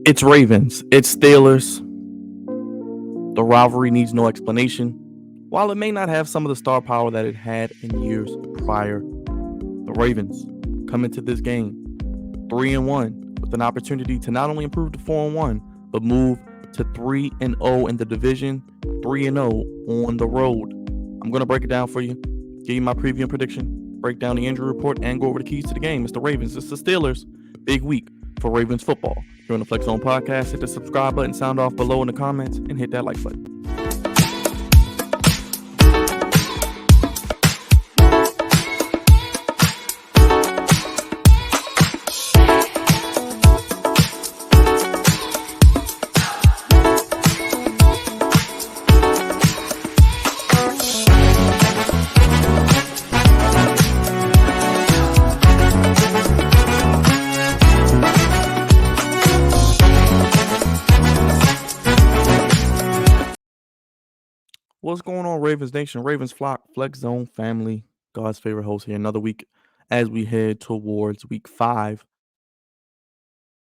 It's Ravens. It's Steelers. The rivalry needs no explanation. While it may not have some of the star power that it had in years prior, the Ravens come into this game 3-1 with an opportunity to not only improve to 4-1, but move to 3-0 in the division, 3-0 on the road. I'm going to break it down for you, give you my preview and prediction, break down the injury report, and go over the keys to the game. It's the Ravens. It's the Steelers. Big week for Ravens football. If you're on the Flex Zone podcast, hit the subscribe button, sound off below in the comments, and hit that like button. What's going on, Ravens Nation, Ravens flock, Flex Zone family, God's favorite host here. Another week as we head towards week 5.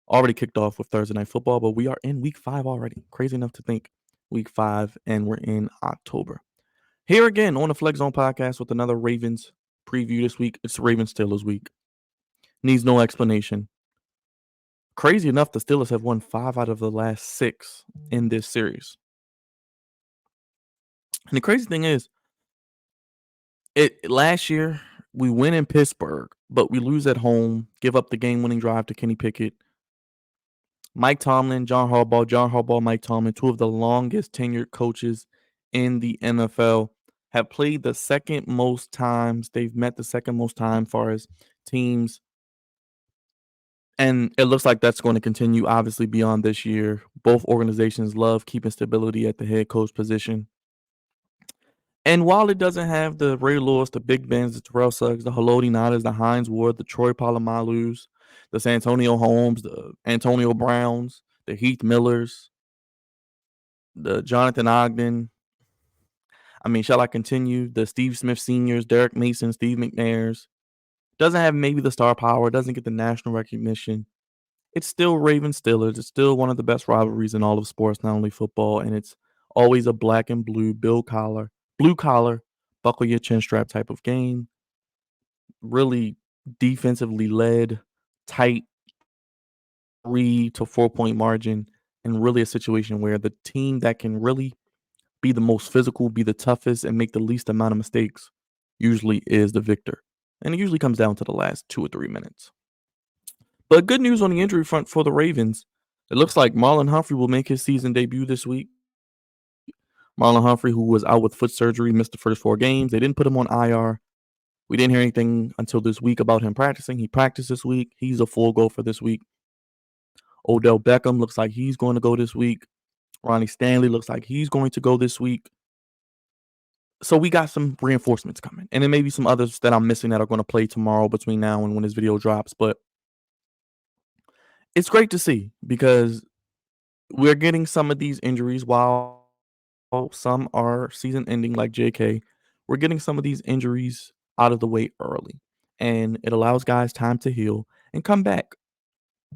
Already kicked off with Thursday Night Football, but we are in week 5 already. Crazy enough to think week 5, and we're in October. Here again on the Flex Zone podcast with another Ravens preview this week. It's Ravens Steelers week. Needs no explanation. Crazy enough, the Steelers have won 5 out of the last 6 in this series. And the crazy thing is, last year we win in Pittsburgh, but we lose at home, give up the game-winning drive to Kenny Pickett. Mike Tomlin, John Harbaugh, Mike Tomlin, 2 of the longest tenured coaches in the NFL, have played the second most times. They've met the second most time as far as teams. And it looks like that's going to continue, obviously, beyond this year. Both organizations love keeping stability at the head coach position. And while it doesn't have the Ray Lewis, the Big Bens, the Terrell Suggs, the Haloti Ngata's, the Hines Ward, the Troy Polamalu's, the Santonio Holmes, the Antonio Browns, the Heath Millers, the Jonathan Ogden. I mean, shall I continue? The Steve Smith Seniors, Derek Mason, Steve McNairs. Doesn't have maybe the star power, doesn't get the national recognition. It's still Ravens Steelers. It's still one of the best rivalries in all of sports, not only football. And it's always a black and blue, blue collar, buckle your chin strap type of game. Really defensively led, tight 3 to 4 point margin, and really a situation where the team that can really be the most physical, be the toughest, and make the least amount of mistakes usually is the victor. And it usually comes down to the last 2 or 3 minutes. But good news on the injury front for the Ravens. It looks like Marlon Humphrey will make his season debut this week. Marlon Humphrey, who was out with foot surgery, missed the first 4 games. They didn't put him on IR. We didn't hear anything until this week about him practicing. He practiced this week. He's a full go for this week. Odell Beckham looks like he's going to go this week. Ronnie Stanley looks like he's going to go this week. So we got some reinforcements coming. And there may be some others that I'm missing that are going to play tomorrow between now and when this video drops. But it's great to see because we're getting some of these injuries while some are season ending like JK. We're getting some of these injuries out of the way early. And it allows guys time to heal and come back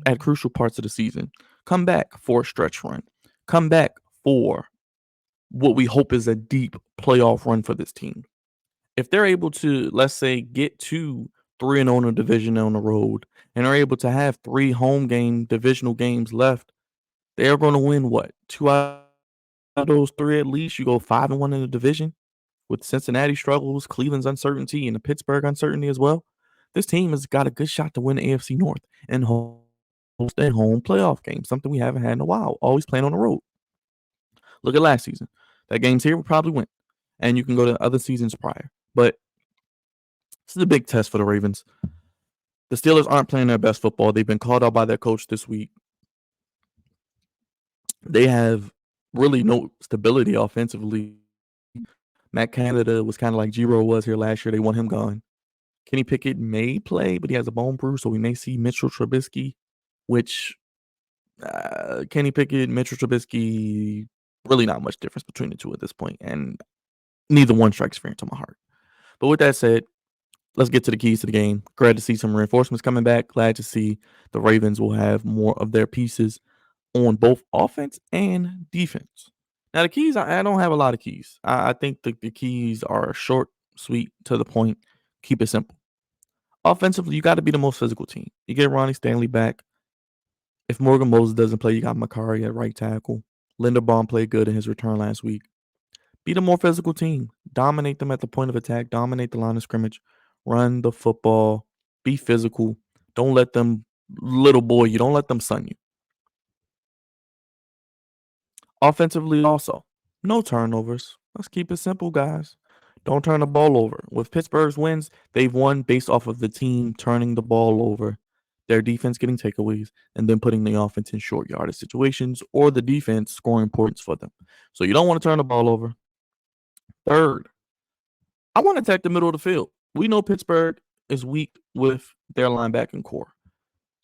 at crucial parts of the season. Come back for a stretch run. Come back for what we hope is a deep playoff run for this team. If they're able to, let's say, get to 3-0 in a division on the road and are able to have 3 home divisional games left, they're going to win what? 2 out of those 3 at least. You go 5-1 in the division with Cincinnati struggles, Cleveland's uncertainty, and the Pittsburgh uncertainty as well. This team has got a good shot to win the AFC North and host a home playoff game, something we haven't had in a while. Always playing on the road. Look at last season. That game's here, we probably win. And you can go to other seasons prior. But this is a big test for the Ravens. The Steelers aren't playing their best football. They've been called out by their coach this week. They have really no stability offensively. Matt Canada was kind of like Giro was here last year. They want him gone. Kenny Pickett may play, but he has a bone bruise, so we may see Mitchell Trubisky, which Kenny Pickett, Mitchell Trubisky, really not much difference between the two at this point, and neither one strikes fear into my heart. But with that said, let's get to the keys to the game. Glad to see some reinforcements coming back. Glad to see the Ravens will have more of their pieces on both offense and defense. Now, the keys, I don't have a lot of keys. I think the keys are short, sweet, to the point. Keep it simple. Offensively, you got to be the most physical team. You get Ronnie Stanley back. If Morgan Moses doesn't play, you got Makari at right tackle. Linderbaum played good in his return last week. Be the more physical team. Dominate them at the point of attack. Dominate the line of scrimmage. Run the football. Be physical. Don't let them little boy you. Don't let them son you. Offensively also, no turnovers. Let's keep it simple, guys. Don't turn the ball over. With Pittsburgh's wins, they've won based off of the team turning the ball over, their defense getting takeaways, and then putting the offense in short yardage situations or the defense scoring points for them. So you don't want to turn the ball over. Third, I want to attack the middle of the field. We know Pittsburgh is weak with their linebacking core.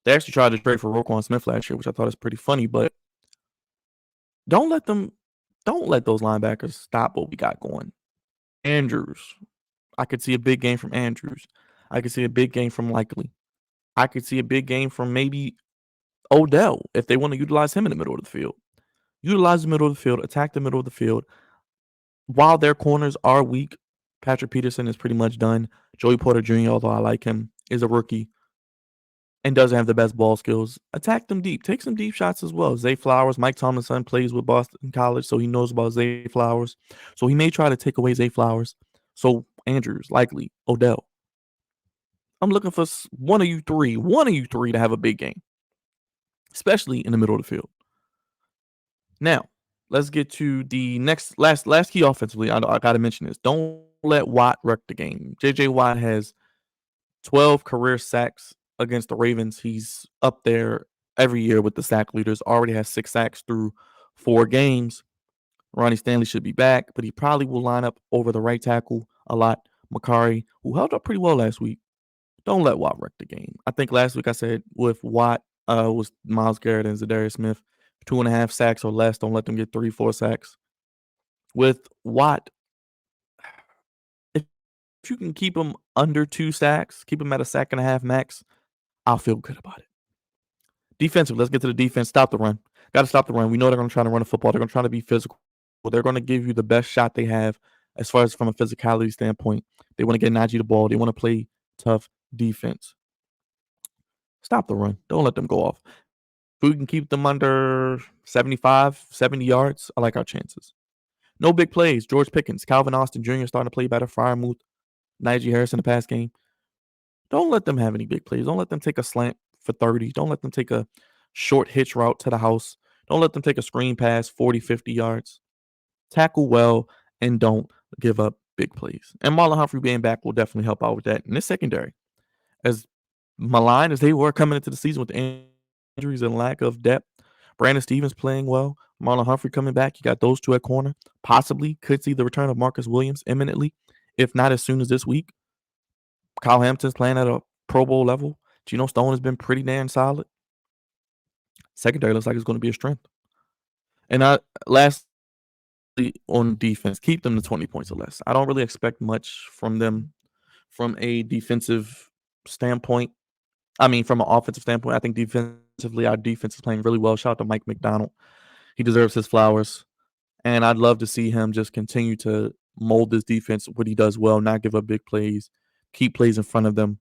They actually tried to trade for Roquan Smith last year, which I thought is pretty funny, but don't let those linebackers stop what we got going. Andrews. I could see a big game from Andrews. I could see a big game from Likely. I could see a big game from maybe Odell if they want to utilize him in the middle of the field. Utilize the middle of the field, attack the middle of the field. While their corners are weak, Patrick Peterson is pretty much done. Joey Porter Jr., although I like him, is a rookie and doesn't have the best ball skills. Attack them deep. Take some deep shots as well. Zay Flowers, Mike Tomlinson plays with Boston College, so he knows about Zay Flowers. So he may try to take away Zay Flowers. So Andrews, Likely, Odell. I'm looking for one of you three to have a big game, especially in the middle of the field. Now, let's get to the last key offensively. I got to mention this. Don't let Watt wreck the game. J.J. Watt has 12 career sacks against the Ravens. He's up there every year with the sack leaders. Already has 6 sacks through 4 games. Ronnie Stanley should be back, but he probably will line up over the right tackle a lot. Makari, who held up pretty well last week. Don't let Watt wreck the game. I think last week I said with Watt was Myles Garrett and Zadarius Smith, 2.5 sacks or less. Don't let them get 3-4 sacks. With Watt, if you can keep him under 2 sacks, keep him at a sack and a half max, I'll feel good about it. Defensive, let's get to the defense. Stop the run. Got to stop the run. We know they're going to try to run the football. They're going to try to be physical. They're going to give you the best shot they have as far as from a physicality standpoint. They want to get Najee the ball. They want to play tough defense. Stop the run. Don't let them go off. If we can keep them under 75, 70 yards, I like our chances. No big plays. George Pickens, Calvin Austin Jr. starting to play better. Freiermuth, Najee Harris in the pass game. Don't let them have any big plays. Don't let them take a slant for 30. Don't let them take a short hitch route to the house. Don't let them take a screen pass 40, 50 yards. Tackle well and don't give up big plays. And Marlon Humphrey being back will definitely help out with that. In this secondary, as maligned as they were coming into the season with the injuries and lack of depth, Brandon Stevens playing well, Marlon Humphrey coming back. You got those two at corner. Possibly could see the return of Marcus Williams imminently, if not as soon as this week. Kyle Hampton's playing at a Pro Bowl level. Geno Stone has been pretty damn solid. Secondary looks like it's going to be a strength. And lastly, on defense, keep them to 20 points or less. I don't really expect much from them from a defensive standpoint. I mean, from an offensive standpoint, I think defensively, our defense is playing really well. Shout out to Mike McDonald. He deserves his flowers. And I'd love to see him just continue to mold this defense, what he does well, not give up big plays, keep plays in front of them,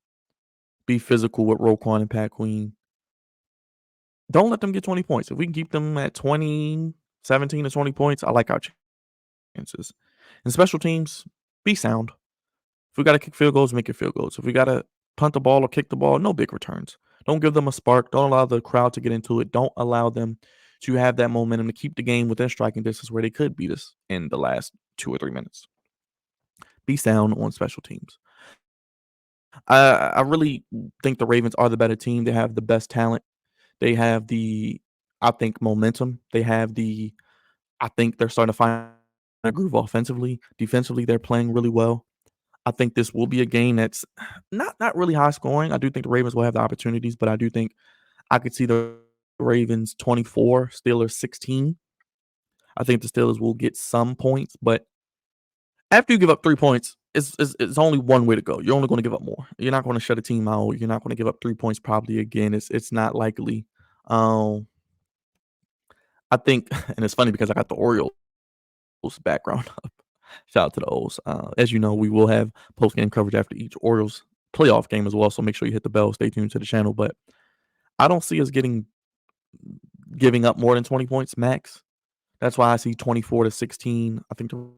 be physical with Roquan and Pat Queen. Don't let them get 20 points. If we can keep them at 17 to 20 points, I like our chances. And special teams, be sound. If we got to kick field goals, make it field goals. If we got to punt the ball or kick the ball, no big returns. Don't give them a spark. Don't allow the crowd to get into it. Don't allow them to have that momentum to keep the game within striking distance where they could beat us in the last 2 or 3 minutes. Be sound on special teams. I really think the Ravens are the better team. They have the best talent. They have I think, momentum. I think they're starting to find a groove offensively. Defensively, they're playing really well. I think this will be a game that's not really high scoring. I do think the Ravens will have the opportunities, but I do think I could see the Ravens 24, Steelers 16. I think the Steelers will get some points, but after you give up 3 points, it's only one way to go. You're only going to give up more. You're not going to shut a team out. You're not going to give up 3 points probably again. It's not likely. I think, and it's funny because I got the Orioles background up. Shout out to the O's. As you know, we will have post game coverage after each Orioles playoff game as well. So make sure you hit the bell. Stay tuned to the channel. But I don't see us giving up more than 20 points max. That's why I see 24-16. I think the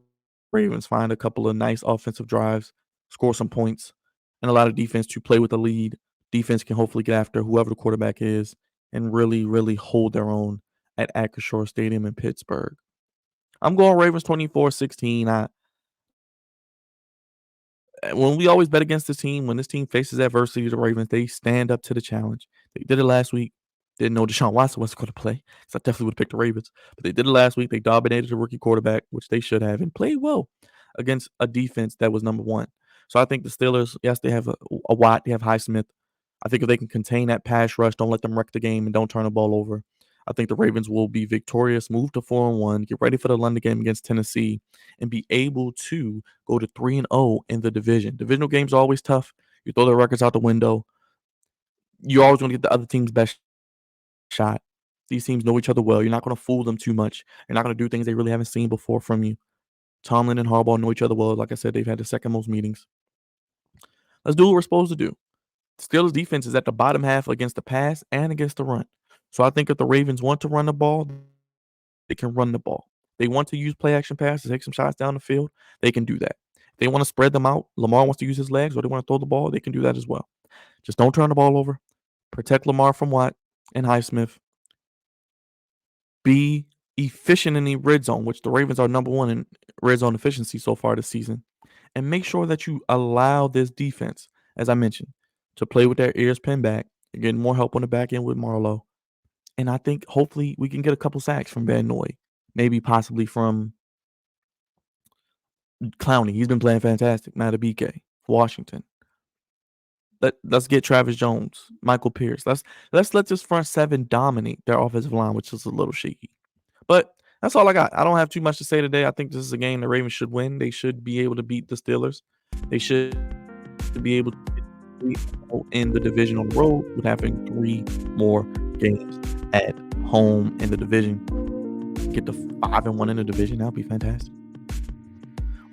Ravens find a couple of nice offensive drives, score some points, and allow the defense to play with the lead. Defense can hopefully get after whoever the quarterback is and really, really hold their own at Acrisure Stadium in Pittsburgh. I'm going Ravens 24-16. When we always bet against this team, when this team faces adversity, the Ravens, they stand up to the challenge. They did it last week. Didn't know Deshaun Watson wasn't going to play, so I definitely would have picked the Ravens. But they did it last week. They dominated the rookie quarterback, which they should have, and played well against a defense that was number one. So I think the Steelers, yes, they have a Watt, they have Highsmith. I think if they can contain that pass rush, don't let them wreck the game, and don't turn the ball over, I think the Ravens will be victorious, move to 4-1, get ready for the London game against Tennessee, and be able to go to 3-0 in the division. Divisional games are always tough. You throw their records out the window. You're always going to get the other team's best shot. These teams know each other well. You're not going to fool them too much. You're not going to do things they really haven't seen before from you. Tomlin and Harbaugh know each other well. Like I said, they've had the second most meetings. Let's do what we're supposed to do. The Steelers' defense is at the bottom half against the pass and against the run. So I think if the Ravens want to run the ball, they can run the ball. They want to use play action passes, take some shots down the field, they can do that. If they want to spread them out, Lamar wants to use his legs, or they want to throw the ball, they can do that as well. Just don't turn the ball over. Protect Lamar from Watt and Highsmith. Be efficient in the red zone, which the Ravens are number one in red zone efficiency so far this season. And make sure that you allow this defense, as I mentioned, to play with their ears pinned back. You're getting more help on the back end with Marlowe. And I think hopefully we can get a couple sacks from Van Noy. Maybe possibly from Clowney. He's been playing fantastic. Now to BK. Washington. Let's get Travis Jones, Michael Pierce. Let's let this front seven dominate their offensive line, which is a little shaky. But that's all I got. I don't have too much to say today. I think this is a game the Ravens should win. They should be able to beat the Steelers. They should be able to get in the division on the road with having 3 more games at home in the division. Get to 5-1 in the division. That would be fantastic.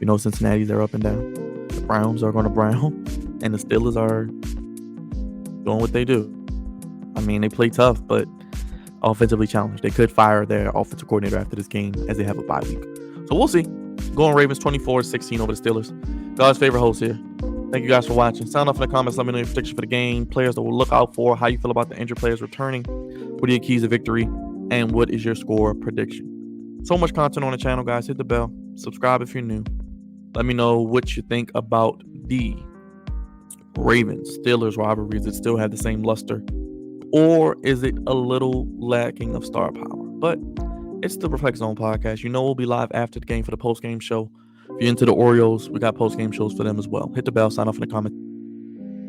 We know Cincinnati's they're up and down. The Browns are going to brown. And the Steelers are doing what they do. I mean, they play tough, but offensively challenged. They could fire their offensive coordinator after this game as they have a bye week. So we'll see. Going Ravens 24-16 over the Steelers. God's favorite host here. Thank you guys for watching. Sound off in the comments. Let me know your predictions for the game, players that we'll look out for, how you feel about the injured players returning, what are your keys to victory, and what is your score prediction. So much content on the channel, guys. Hit the bell. Subscribe if you're new. Let me know what you think about the Ravens Steelers rivalries that still have the same luster, or is it a little lacking of star power? But it's the Reflect Zone podcast. You know we'll be live after the game for the post game show. If you're into the Orioles, we got post game shows for them as well. Hit the bell, sign off in the comments,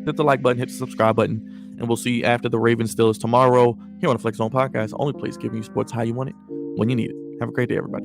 hit the like button, hit the subscribe button, and we'll see you after the Ravens Steelers tomorrow here on the Flex Zone podcast. Only place giving you sports how you want it, when you need it. Have a great day, everybody.